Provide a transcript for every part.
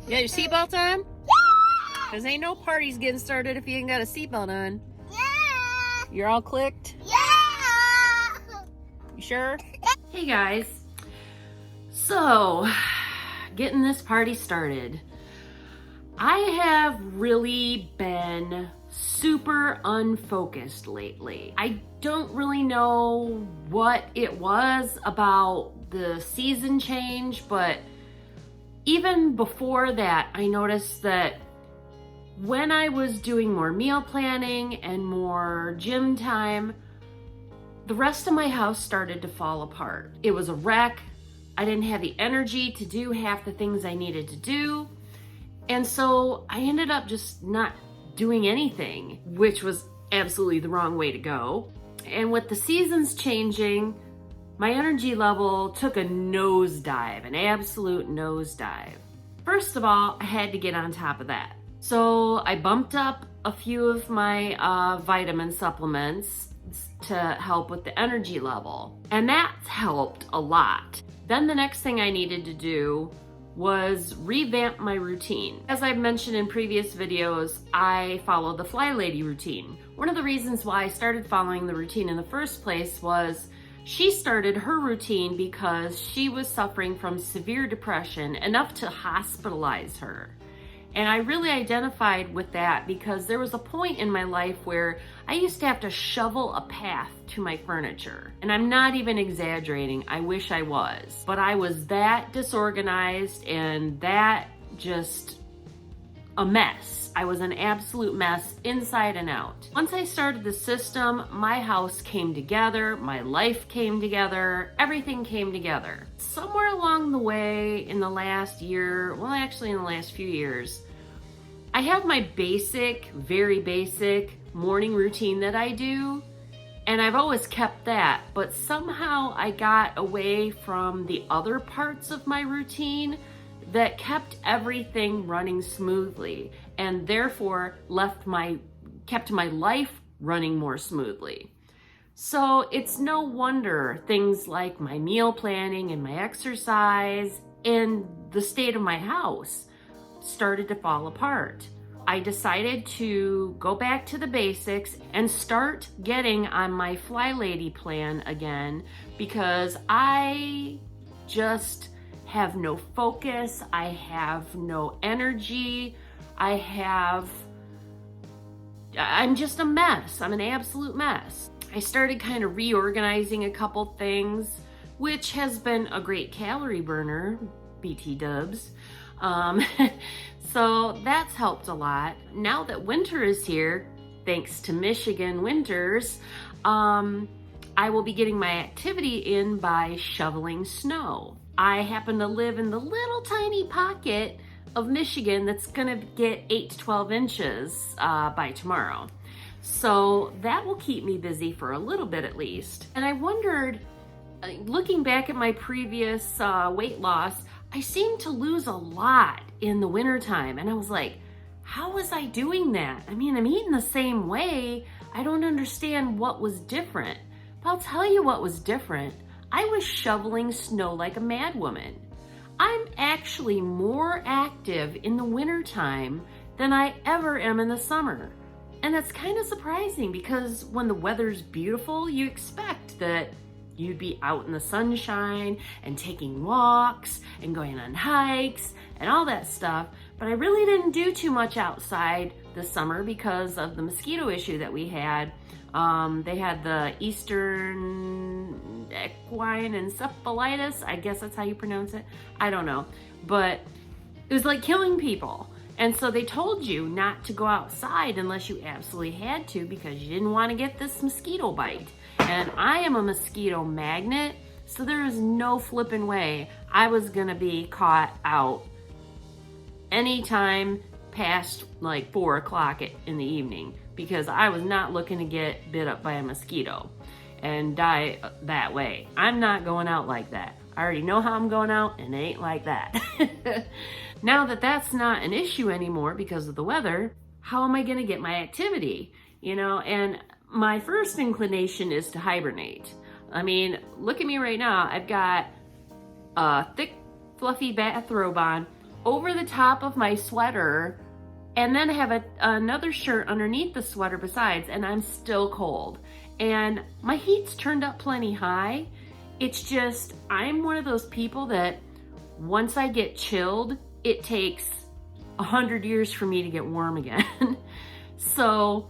You got your seatbelt on? Because ain't no parties getting started if you ain't got a seatbelt on. Yeah! You're all clicked? Yeah! You sure? Hey guys. So, getting this party started. I have really been super unfocused lately. I don't really know what it was about the season change, but even before that, I noticed that when I was doing more meal planning and more gym time, the rest of my house started to fall apart. It was a wreck. I didn't have the energy to do half the things I needed to do. And so I ended up just not doing anything, which was absolutely the wrong way to go. And with the seasons changing, my energy level took a nosedive, an absolute nosedive. First of all, I had to get on top of that. So I bumped up a few of my vitamin supplements to help with the energy level. And that's helped a lot. Then the next thing I needed to do was revamp my routine. As I've mentioned in previous videos, I follow the Fly Lady routine. One of the reasons why I started following the routine in the first place was she started her routine because she was suffering from severe depression, enough to hospitalize her. And I really identified with that because there was a point in my life where I used to have to shovel a path to my furniture. And I'm not even exaggerating, I wish I was. But I was that disorganized and that just a mess. I was an absolute mess inside and out. Once I started the system, my house came together, my life came together, everything came together. Somewhere along the way in the last year, well actually in the last few years, I have my basic, very basic morning routine that I do, and I've always kept that, but somehow I got away from the other parts of my routine that kept everything running smoothly and therefore kept my life running more smoothly. So it's no wonder things like my meal planning and my exercise and the state of my house started to fall apart. I decided to go back to the basics and start getting on my Fly Lady plan again because I just have no focus, I have no energy, I'm just a mess. I'm an absolute mess. I started kind of reorganizing a couple things, which has been a great calorie burner, BT dubs. So that's helped a lot. Now that winter is here, thanks to Michigan winters, I will be getting my activity in by shoveling snow. I happen to live in the little tiny pocket of Michigan that's gonna get 8 to 12 inches by tomorrow. So that will keep me busy for a little bit at least. And I wondered, looking back at my previous weight loss, I seemed to lose a lot in the wintertime. And I was like, how was I doing that? I mean, I'm eating the same way. I don't understand what was different. But I'll tell you what was different. I was shoveling snow like a madwoman. I'm actually more active in the wintertime than I ever am in the summer. And that's kind of surprising because when the weather's beautiful, you expect that you'd be out in the sunshine and taking walks and going on hikes and all that stuff. But I really didn't do too much outside this summer because of the mosquito issue that we had. They had the Eastern equine encephalitis. I guess that's how you pronounce it. I don't know. But it was like killing people. And so they told you not to go outside unless you absolutely had to because you didn't want to get this mosquito bite. And I am a mosquito magnet, so there is no flipping way I was gonna be caught out anytime past like 4 o'clock in the evening because I was not looking to get bit up by a mosquito and die that way. I'm not going out like that. I already know how I'm going out and it ain't like that. Now that that's not an issue anymore because of the weather, how am I gonna get my activity? You know, and my first inclination is to hibernate. I mean, look at me right now. I've got a thick, fluffy bathrobe on, over the top of my sweater, and then I have another shirt underneath the sweater besides, and I'm still cold. And my heat's turned up plenty high. It's just, I'm one of those people that once I get chilled, it takes 100 years for me to get warm again. So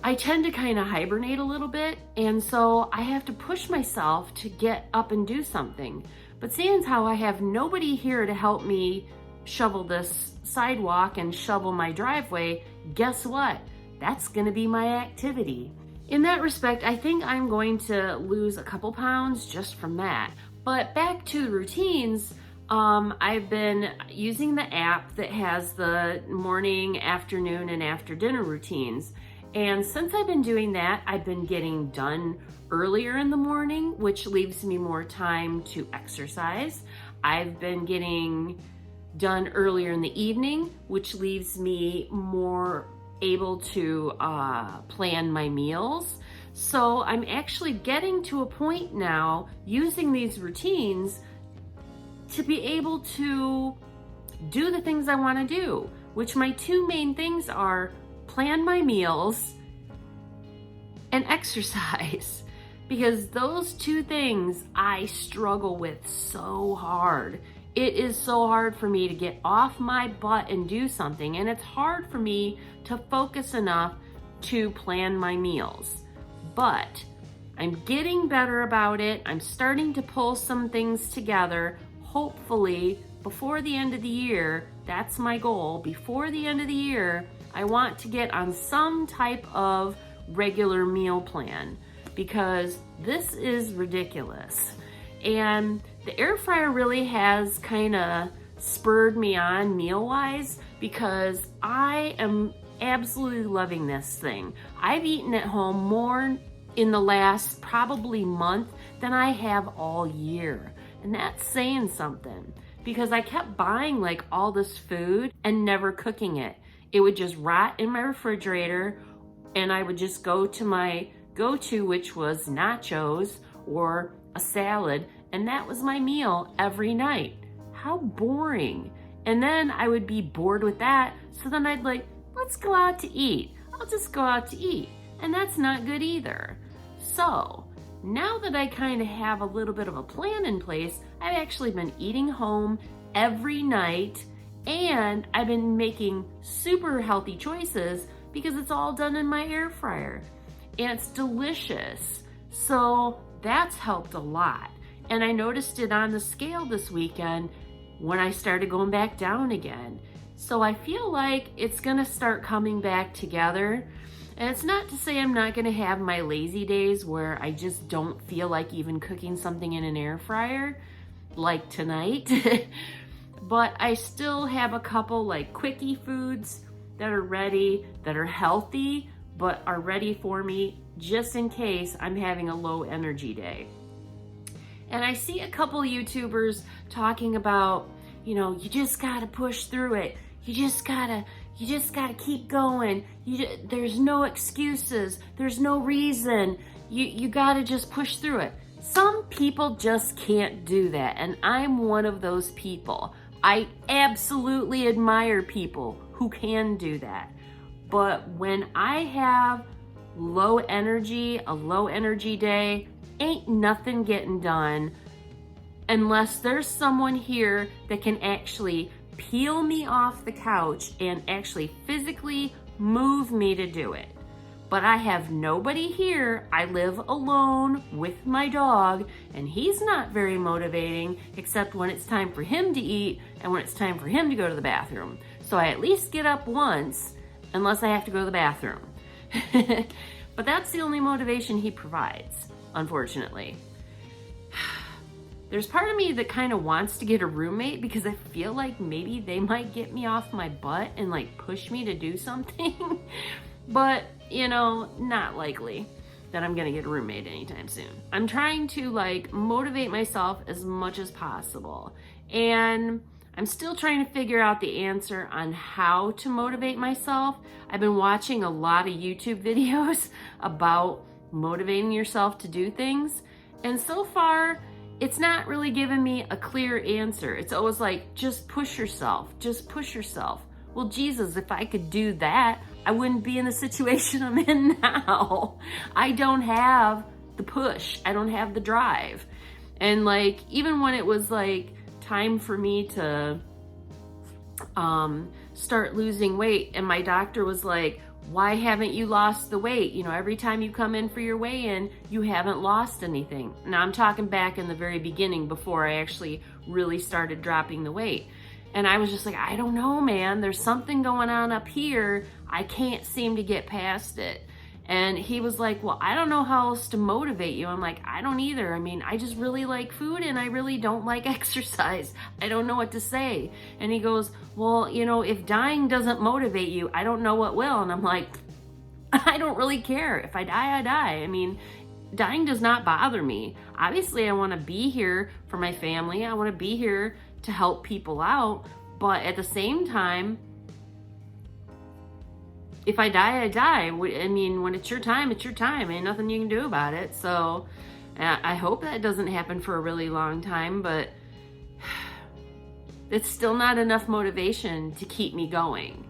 I tend to kind of hibernate a little bit, and so I have to push myself to get up and do something. But seeing as how I have nobody here to help me shovel this sidewalk and shovel my driveway, guess what? That's gonna be my activity. In that respect, I think I'm going to lose a couple pounds just from that. But back to the routines, I've been using the app that has the morning, afternoon, and after dinner routines. And since I've been doing that, I've been getting done earlier in the morning, which leaves me more time to exercise. I've been getting done earlier in the evening, which leaves me more able to plan my meals. So I'm actually getting to a point now using these routines to be able to do the things I want to do, which my two main things are plan my meals and exercise, because those two things I struggle with so hard. It is so hard for me to get off my butt and do something, and it's hard for me to focus enough to plan my meals. But I'm getting better about it. I'm starting to pull some things together. Hopefully, before the end of the year, that's my goal. Before the end of the year, I want to get on some type of regular meal plan, because this is ridiculous. And the air fryer really has kind of spurred me on meal-wise, because I am absolutely loving this thing. I've eaten at home more in the last probably month than I have all year. And that's saying something, because I kept buying like all this food and never cooking it. It would just rot in my refrigerator, and I would just go to my go-to, which was nachos or a salad, and that was my meal every night. How boring. And then I would be bored with that, so then I'd like, let's go out to eat. I'll just go out to eat. And that's not good either. So now that I kind of have a little bit of a plan in place, I've actually been eating home every night, and I've been making super healthy choices because it's all done in my air fryer, and it's delicious. So that's helped a lot. And I noticed it on the scale this weekend when I started going back down again. So I feel like it's gonna start coming back together. And it's not to say I'm not gonna have my lazy days where I just don't feel like even cooking something in an air fryer, like tonight. But I still have a couple like quickie foods that are ready, that are healthy, but are ready for me just in case I'm having a low energy day. And I see a couple YouTubers talking about, you know, you just gotta push through it. You just gotta keep going. There's no excuses. There's no reason. You gotta just push through it. Some people just can't do that, and I'm one of those people. I absolutely admire people who can do that. But when I have a low energy day, ain't nothing getting done unless there's someone here that can actually peel me off the couch and actually physically move me to do it. But I have nobody here. I live alone with my dog, and he's not very motivating except when it's time for him to eat and when it's time for him to go to the bathroom. So I at least get up once, unless I have to go to the bathroom. But that's the only motivation he provides, unfortunately. There's part of me that kind of wants to get a roommate because I feel like maybe they might get me off my butt and like push me to do something. But, you know, not likely that I'm gonna get a roommate anytime soon. I'm trying to like motivate myself as much as possible. And I'm still trying to figure out the answer on how to motivate myself. I've been watching a lot of YouTube videos about motivating yourself to do things. And so far, it's not really giving me a clear answer. It's always like, just push yourself, just push yourself. Well, Jesus, if I could do that, I wouldn't be in the situation I'm in now. I don't have the push. I don't have the drive. And like, even when it was like time for me to start losing weight, and my doctor was like, why haven't you lost the weight? You know, every time you come in for your weigh-in, you haven't lost anything. Now I'm talking back in the very beginning before I actually really started dropping the weight. And I was just like, I don't know, man. There's something going on up here. I can't seem to get past it. And he was like, well, I don't know how else to motivate you. I'm like, I don't either. I mean, I just really like food and I really don't like exercise. I don't know what to say. And he goes, well, you know, if dying doesn't motivate you, I don't know what will. And I'm like, I don't really care. If I die, I die. I mean, dying does not bother me. Obviously, I want to be here for my family. I want to be here to help people out. But at the same time, if I die, I die. I mean, when it's your time, it's your time. Ain't nothing you can do about it. So I hope that doesn't happen for a really long time, but it's still not enough motivation to keep me going.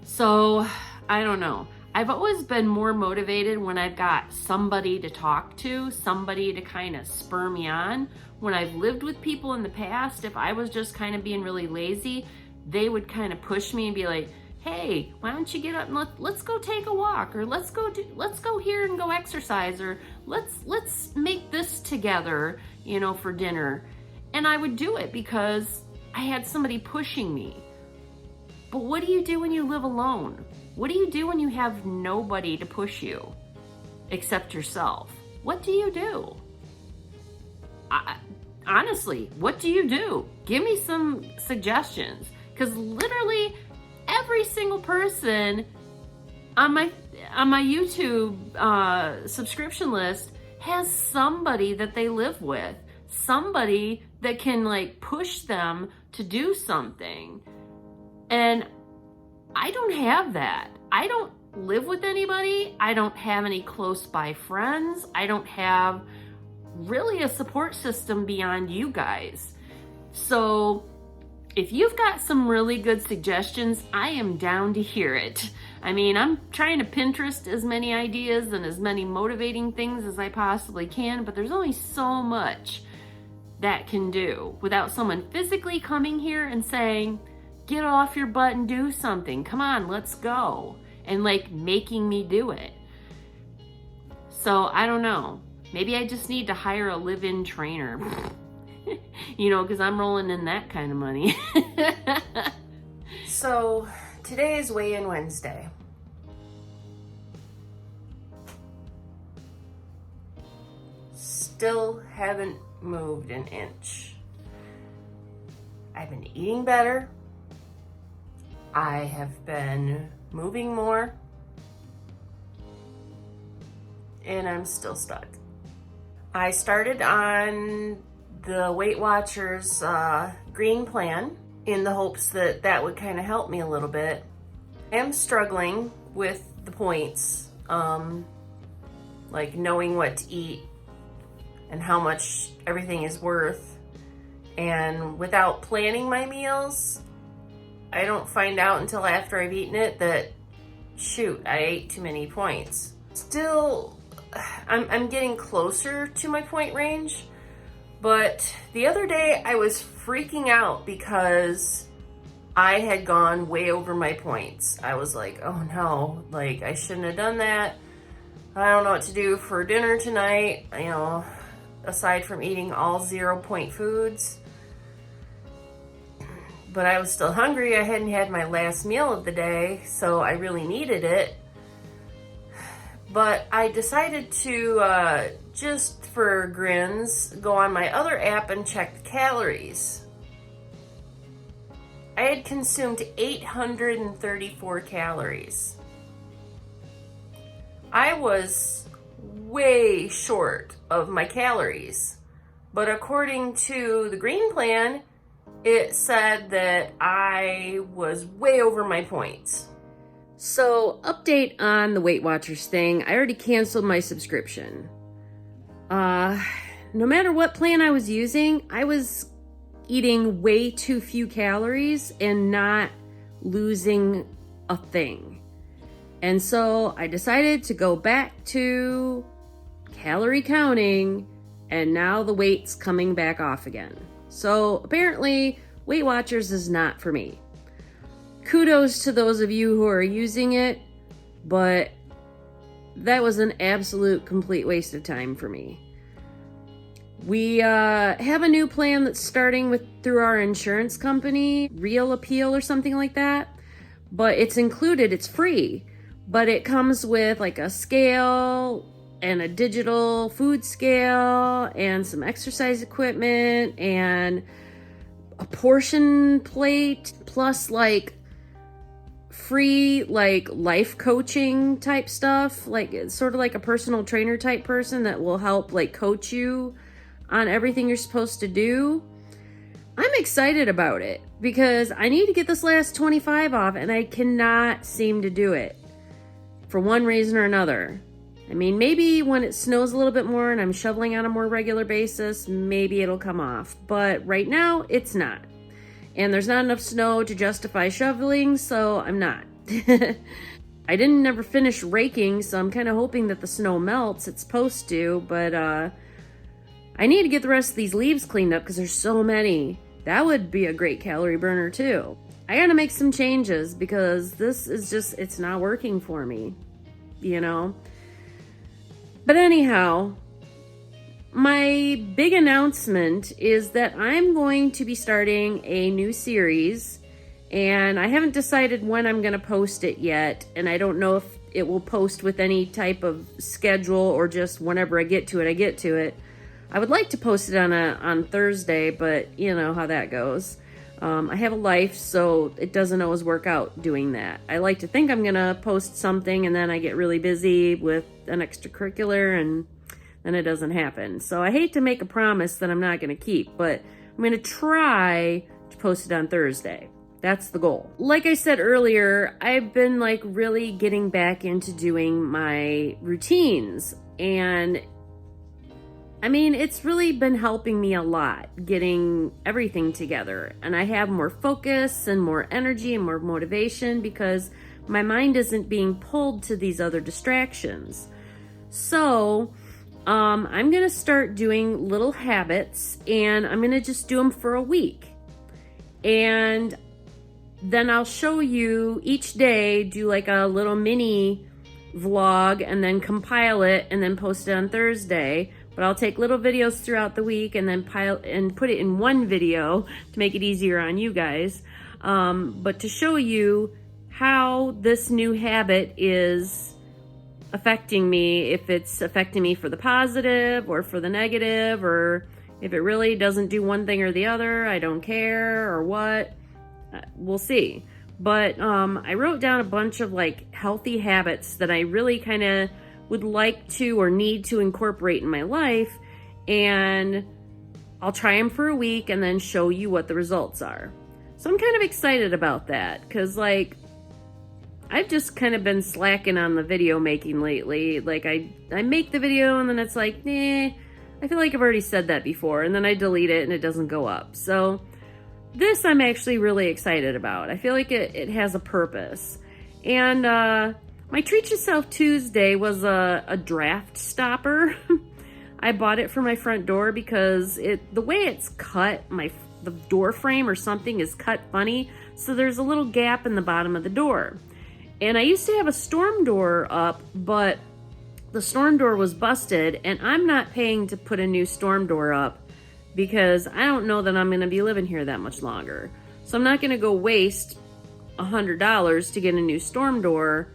So I don't know. I've always been more motivated when I've got somebody to talk to, somebody to kind of spur me on. When I've lived with people in the past, if I was just kind of being really lazy, they would kind of push me and be like, hey, why don't you get up and let's go take a walk, or let's go here and go exercise, or let's make this together, you know, for dinner. And I would do it because I had somebody pushing me. But what do you do when you live alone? What do you do when you have nobody to push you except yourself? What do you do? Honestly, what do you do? Give me some suggestions, because literally every single person on my YouTube subscription list has somebody that they live with, somebody that can like push them to do something. And I don't have that. I don't live with anybody. I don't have any close by friends. I don't have really a support system beyond you guys. So if you've got some really good suggestions, I am down to hear it. I mean, I'm trying to Pinterest as many ideas and as many motivating things as I possibly can, but there's only so much that can do without someone physically coming here and saying, get off your butt and do something. Come on, let's go. And like making me do it. So I don't know. Maybe I just need to hire a live-in trainer. You know, because I'm rolling in that kind of money. So today is weigh-in Wednesday. Still haven't moved an inch. I've been eating better. I have been moving more. And I'm still stuck. I started on the Weight Watchers green plan in the hopes that that would kind of help me a little bit. I am struggling with the points, like knowing what to eat and how much everything is worth. And without planning my meals, I don't find out until after I've eaten it that, shoot, I ate too many points. Still, I'm getting closer to my point range. But the other day I was freaking out because I had gone way over my points. I was like, oh no, like I shouldn't have done that. I don't know what to do for dinner tonight, you know, aside from eating all 0-point foods. But I was still hungry. I hadn't had my last meal of the day, so I really needed it. But I decided to, just for grins, go on my other app and check the calories. I had consumed 834 calories. I was way short of my calories. But according to the green plan, it said that I was way over my points. So, update on the Weight Watchers thing. I already canceled my subscription. no matter what plan I was using, I was eating way too few calories and not losing a thing. And so I decided to go back to calorie counting, and now the weight's coming back off again. So apparently Weight Watchers is not for me. Kudos to those of you who are using it, but that was an absolute complete waste of time for me. We have a new plan that's starting through our insurance company, Real Appeal or something like that. But it's included, it's free. But it comes with like a scale and a digital food scale and some exercise equipment and a portion plate, plus like free like life coaching type stuff, like it's sort of like a personal trainer type person that will help like coach you on everything you're supposed to do. I'm excited about it because I need to get this last 25 off and I cannot seem to do it for one reason or another. I mean, maybe when it snows a little bit more and I'm shoveling on a more regular basis, maybe it'll come off. But right now, it's not. And there's not enough snow to justify shoveling, so I'm not. I didn't never finish raking, so I'm kind of hoping that the snow melts. It's supposed to, but I need to get the rest of these leaves cleaned up because there's so many. That would be a great calorie burner too. I gotta make some changes because this is just, it's not working for me, you know? But anyhow, my big announcement is that I'm going to be starting a new series, and I haven't decided when I'm going to post it yet, and I don't know if it will post with any type of schedule or just whenever I get to it, I get to it. I would like to post it on Thursday, but you know how that goes. I have a life, so it doesn't always work out doing that. I like to think I'm going to post something, and then I get really busy with an extracurricular, and then it doesn't happen. So I hate to make a promise that I'm not going to keep, but I'm going to try to post it on Thursday. That's the goal. Like I said earlier, I've been like really getting back into doing my routines, and I mean, it's really been helping me a lot getting everything together, and I have more focus and more energy and more motivation because my mind isn't being pulled to these other distractions. So I'm gonna start doing little habits, and I'm gonna just do them for a week, and then I'll show you each day, do like a little mini vlog and then compile it and then post it on Thursday. But I'll take little videos throughout the week and then put it in one video to make it easier on you guys. But to show you how this new habit is affecting me, if it's affecting me for the positive or for the negative, or if it really doesn't do one thing or the other, I don't care, or what, we'll see. But I wrote down a bunch of like healthy habits that I really kind of would like to or need to incorporate in my life, and I'll try them for a week and then show you what the results are. So I'm kind of excited about that because like I've just kind of been slacking on the video making lately. Like I make the video and then it's like, I feel like I've already said that before, and then I delete it and it doesn't go up. So this I'm actually really excited about. I feel like it has a purpose. And my Treat Yourself Tuesday was a draft stopper. I bought it for my front door because the way it's cut, the door frame or something is cut funny, so there's a little gap in the bottom of the door. And I used to have a storm door up, but the storm door was busted, and I'm not paying to put a new storm door up because I don't know that I'm going to be living here that much longer. So I'm not going to go waste $100 to get a new storm door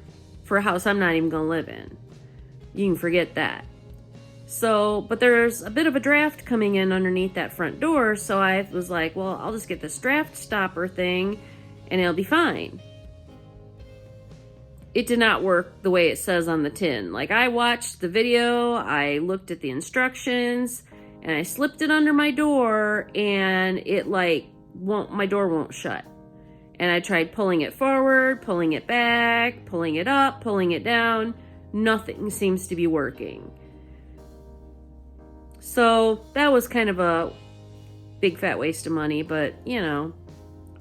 for a house I'm not even going to live in. You can forget that. So, but there's a bit of a draft coming in underneath that front door, so I was like, well, I'll just get this draft stopper thing and it'll be fine. It did not work the way it says on the tin. Like, I watched the video, I looked at the instructions, and I slipped it under my door, and it my door won't shut. And I tried pulling it forward, pulling it back, pulling it up, pulling it down. Nothing seems to be working. So that was kind of a big fat waste of money, but you know,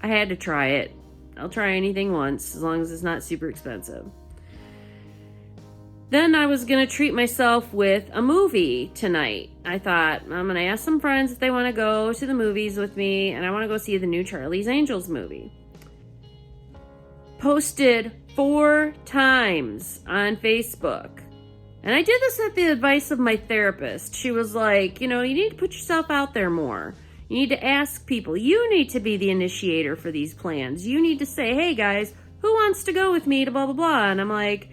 I had to try it. I'll try anything once as long as it's not super expensive. Then I was going to treat myself with a movie tonight. I thought, I'm going to ask some friends if they want to go to the movies with me, and I want to go see the new Charlie's Angels movie. Posted 4 times on Facebook. And I did this at the advice of my therapist. She was like, you know, you need to put yourself out there more. You need to ask people. You need to be the initiator for these plans. You need to say, hey guys, who wants to go with me to blah, blah, blah. And I'm like,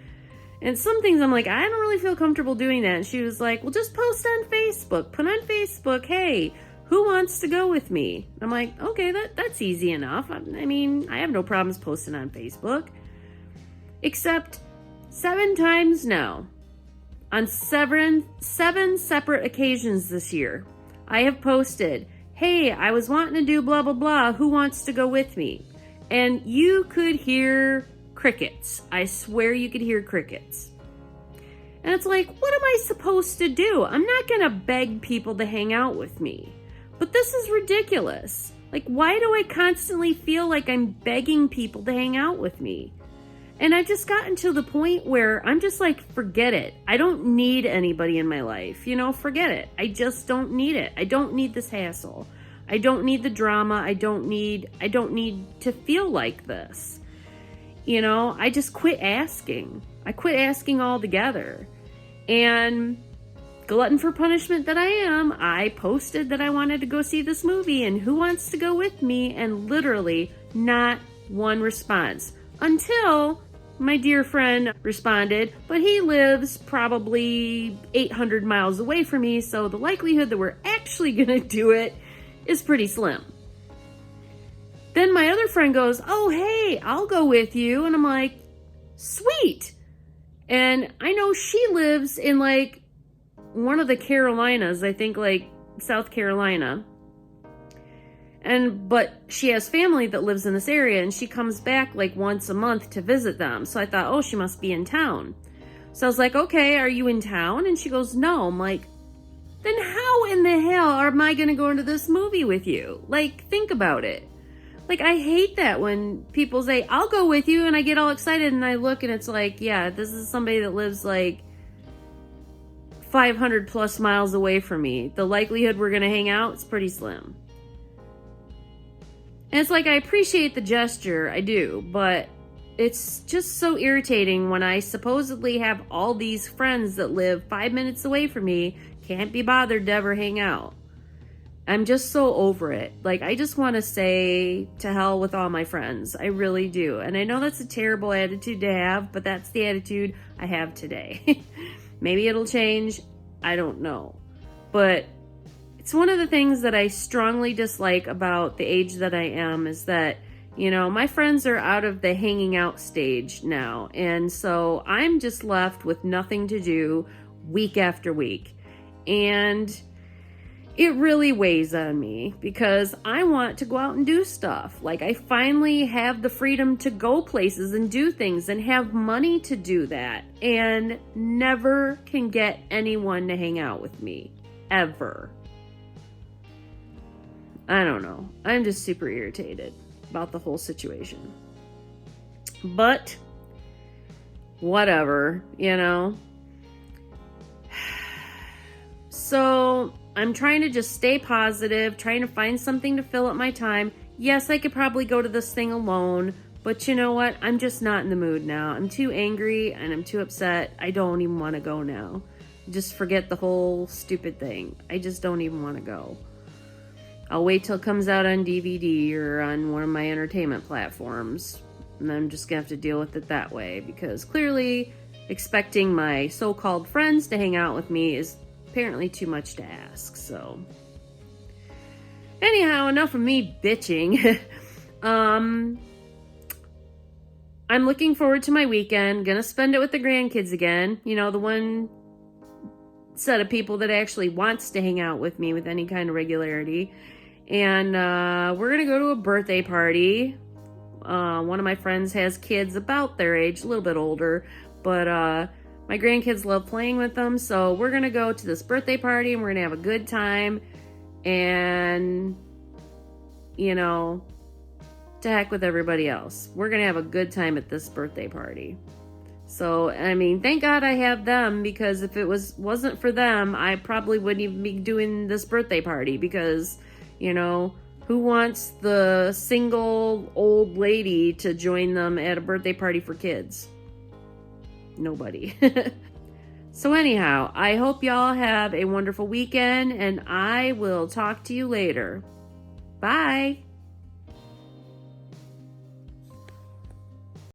and some things I'm like, I don't really feel comfortable doing that. And she was like, well, just post on Facebook. Put on Facebook, hey, who wants to go with me? I'm like, okay, that's easy enough. I mean, I have no problems posting on Facebook. Except 7 times now. On seven separate occasions this year, I have posted, hey, I was wanting to do blah, blah, blah. Who wants to go with me? And you could hear crickets. I swear you could hear crickets. And it's like, what am I supposed to do? I'm not going to beg people to hang out with me. But this is ridiculous. Like, why do I constantly feel like I'm begging people to hang out with me? And I've just gotten to the point where I'm just like, forget it. I don't need anybody in my life. You know, forget it. I just don't need it. I don't need this hassle. I don't need the drama. I don't need to feel like this. You know, I just quit asking. I quit asking altogether. And glutton for punishment that I am, I posted that I wanted to go see this movie and who wants to go with me, and literally not one response. Until my dear friend responded, but he lives probably 800 miles away from me, so the likelihood that we're actually going to do it is pretty slim. Then my other friend goes, oh, hey, I'll go with you. And I'm like, sweet. And I know she lives in like one of the Carolinas, I think like South Carolina. But she has family that lives in this area, and she comes back like once a month to visit them. So I thought, oh, she must be in town. So I was like, okay, are you in town? And she goes, no. I'm like, then how in the hell am I going to go into this movie with you? Like, think about it. Like, I hate that when people say, I'll go with you, and I get all excited, and I look, and it's like, yeah, this is somebody that lives like 500 plus miles away from me. The likelihood we're going to hang out is pretty slim. And it's like, I appreciate the gesture, I do, but it's just so irritating when I supposedly have all these friends that live 5 minutes away from me, can't be bothered to ever hang out. I'm just so over it. Like, I just want to say to hell with all my friends. I really do. And I know that's a terrible attitude to have, but that's the attitude I have today. Maybe it'll change. I don't know. But it's one of the things that I strongly dislike about the age that I am is that, you know, my friends are out of the hanging out stage now. And so I'm just left with nothing to do week after week. And it really weighs on me because I want to go out and do stuff. Like, I finally have the freedom to go places and do things and have money to do that, and never can get anyone to hang out with me. Ever. I don't know. I'm just super irritated about the whole situation. But, whatever, you know. So, I'm trying to just stay positive, trying to find something to fill up my time. Yes, I could probably go to this thing alone, but you know what? I'm just not in the mood now. I'm too angry and I'm too upset. I don't even want to go now. Just forget the whole stupid thing. I just don't even want to go. I'll wait till it comes out on DVD or on one of my entertainment platforms, and I'm just gonna have to deal with it that way, because clearly expecting my so-called friends to hang out with me is apparently too much to ask. So anyhow, enough of me bitching. I'm looking forward to my weekend. Gonna spend it with the grandkids again. You know, the one set of people that actually wants to hang out with me with any kind of regularity. And we're gonna go to a birthday party. One of my friends has kids about their age, a little bit older, but My grandkids love playing with them, so we're going to go to this birthday party and we're going to have a good time. And, you know, to heck with everybody else. We're going to have a good time at this birthday party. So, I mean, thank God I have them, because if it wasn't for them, I probably wouldn't even be doing this birthday party, because, you know, who wants the single old lady to join them at a birthday party for kids? Nobody. So anyhow, I hope y'all have a wonderful weekend, and I will talk to you later. Bye.